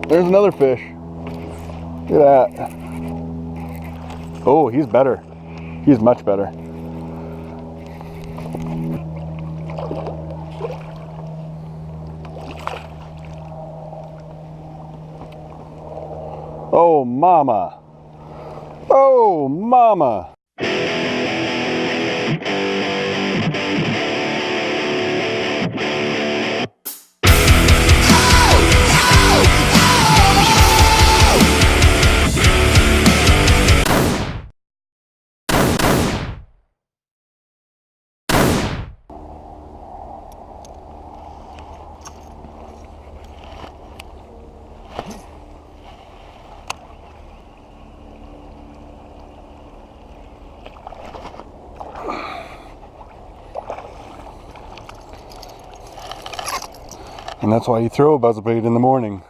There's another fish. Look at that. Oh, he's better. He's much better. Oh, mama. Oh, mama. And that's why you throw a buzzbait in the morning.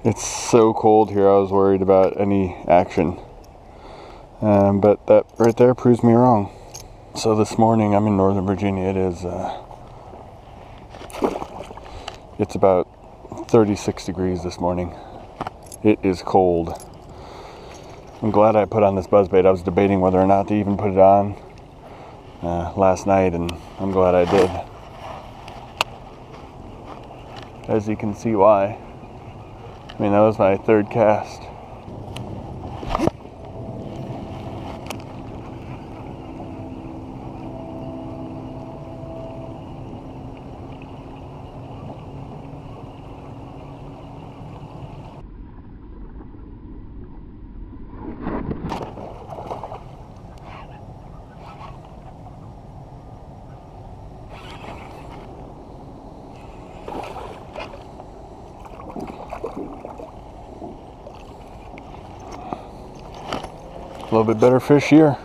It's so cold here, I was worried about any action. But that right there proves me wrong. So this morning, I'm in Northern Virginia. It is, it's about 36 degrees this morning. It is cold. I'm glad I put on this buzzbait. I was debating whether or not to even put it on last night, and I'm glad I did. As you can see why. I mean, that was my third cast. A little bit better fish here.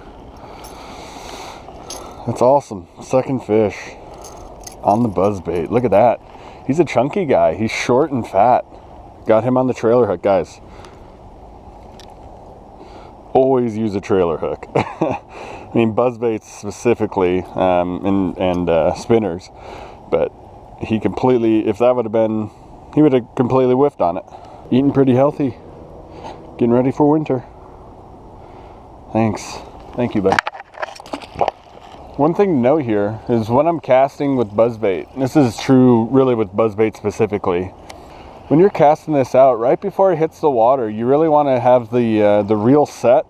That's awesome. Second fish on the buzzbait. Look at that. He's a chunky guy. He's short and fat. Got him on the trailer hook, guys. Always use a trailer hook. I mean, buzzbaits specifically, and spinners. But he completely, if that would have been, he would have completely whiffed on it. Eating pretty healthy. Getting ready for winter. Thanks. Thank you, buddy. One thing to note here is when I'm casting with buzzbait, and this is true really with buzzbait specifically, when you're casting this out, right before it hits the water, you really want to have the reel set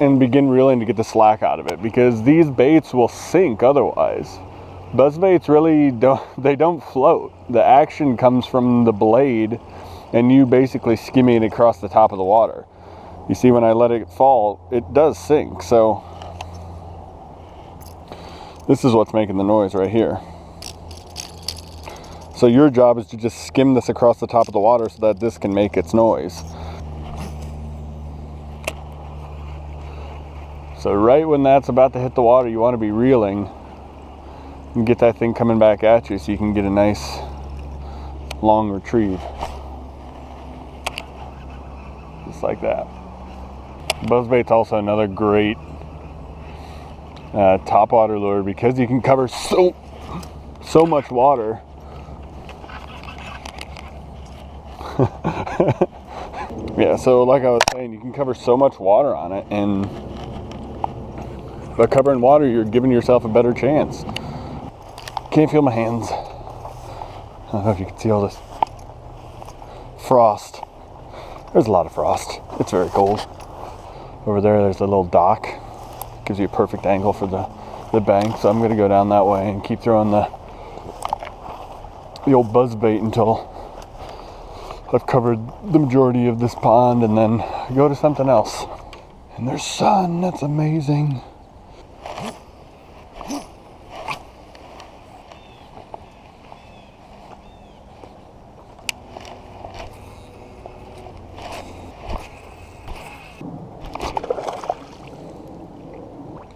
and begin reeling to get the slack out of it, because these baits will sink otherwise. Buzzbaits really don't float. The action comes from the blade and you basically skimming across the top of the water. You see, when I let it fall, it does sink. So this is what's making the noise right here. So your job is to just skim this across the top of the water so that this can make its noise. So right when that's about to hit the water, you want to be reeling and get that thing coming back at you so you can get a nice long retrieve. Just like that. Buzzbait's also another great topwater lure because you can cover so much water. Yeah, so like I was saying, you can cover so much water on it, and by covering water, you're giving yourself a better chance. Can't feel my hands. I don't know if you can see all this frost. There's a lot of frost. It's very cold. Over there's a little dock. Gives you a perfect angle for the bank. So I'm going to go down that way and keep throwing the old buzzbait until I've covered the majority of this pond, and then go to something else. And there's sun. That's amazing.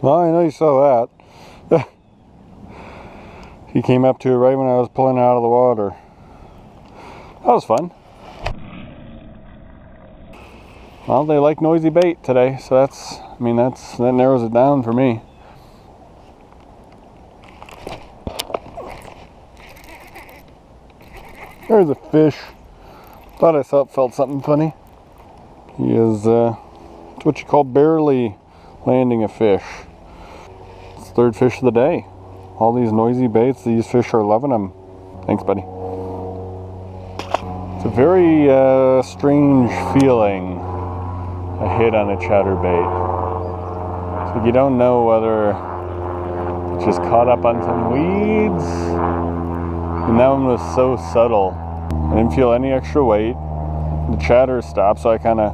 Well, I know you saw that. He came up to it right when I was pulling it out of the water. That was fun. Well, they like noisy bait today, so that narrows it down for me. There's a fish. Thought I felt something funny. He is what you call barely landing a fish. It's the third fish of the day. All these noisy baits, these fish are loving them. Thanks, buddy. It's a very strange feeling, a hit on a chatterbait. So you don't know whether it's just caught up on some weeds. And that one was so subtle. I didn't feel any extra weight. The chatter stopped, so I kind of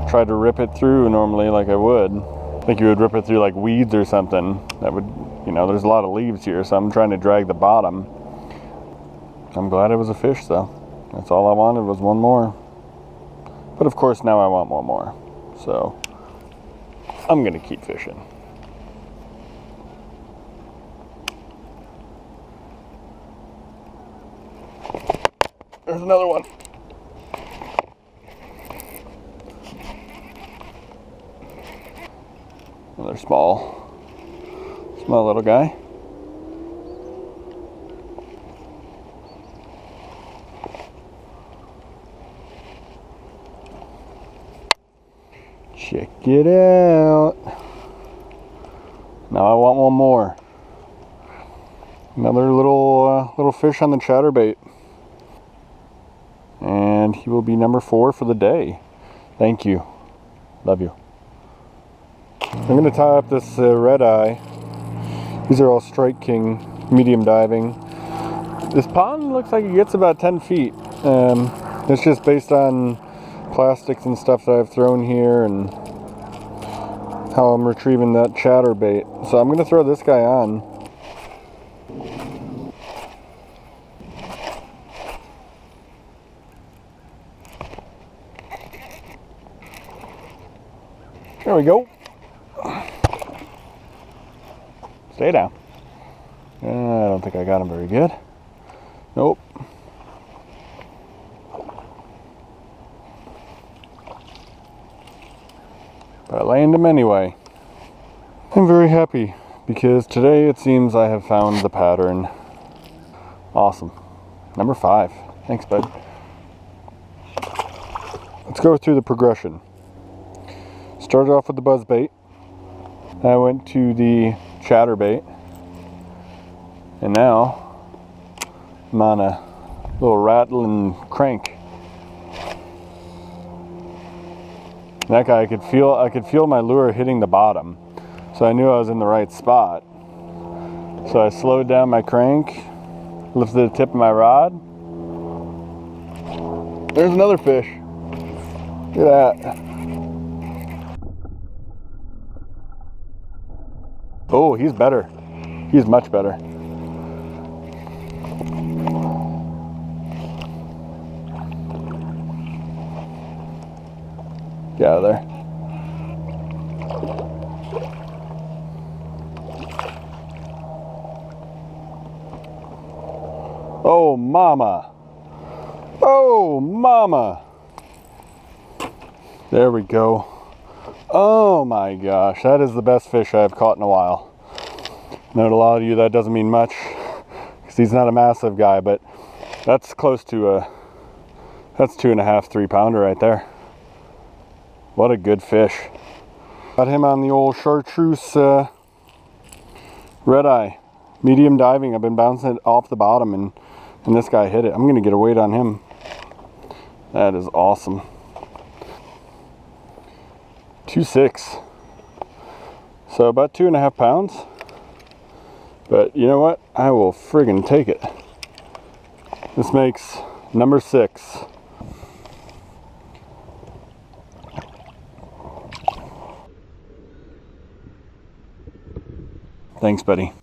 tried to rip it through normally like I would. I think you would rip it through like weeds or something. That would, you know, there's a lot of leaves here, so I'm trying to drag the bottom. I'm glad it was a fish though. That's all I wanted was one more. But of course now I want one more. So I'm gonna keep fishing. There's another one. Another small little guy. Check it out. Now I want one more. Another little fish on the chatterbait. And he will be number 4 for the day. Thank you. Love you. I'm going to tie up this red eye. These are all Strike King medium diving. This pond looks like it gets about 10 feet. It's just based on plastics and stuff that I've thrown here and how I'm retrieving that chatterbait. So I'm going to throw this guy on. There we go. Stay down. I don't think I got him very good. Nope. But I land him anyway. I'm very happy because today it seems I have found the pattern. Awesome. Number 5. Thanks, bud. Let's go through the progression. Started off with the buzzbait. I went to the chatterbait. And now I'm on a little rattling crank. That guy, I could feel my lure hitting the bottom. So I knew I was in the right spot. So I slowed down my crank, lifted the tip of my rod. There's another fish. Look at that. Oh, he's better. He's much better. Get out of there. Oh, mama. Oh, mama. There we go. Oh my gosh, that is the best fish I've caught in a while. I know to a lot of you that doesn't mean much because he's not a massive guy, but that's close to that's 2.5, 3 pounder right there. What a good fish. Got him on the old chartreuse red eye, medium diving. I've been bouncing it off the bottom and this guy hit it. I'm gonna get a weight on him. That is awesome. 2.6. So about 2.5 pounds. But you know what? I will friggin' take it. This makes number 6. Thanks, buddy.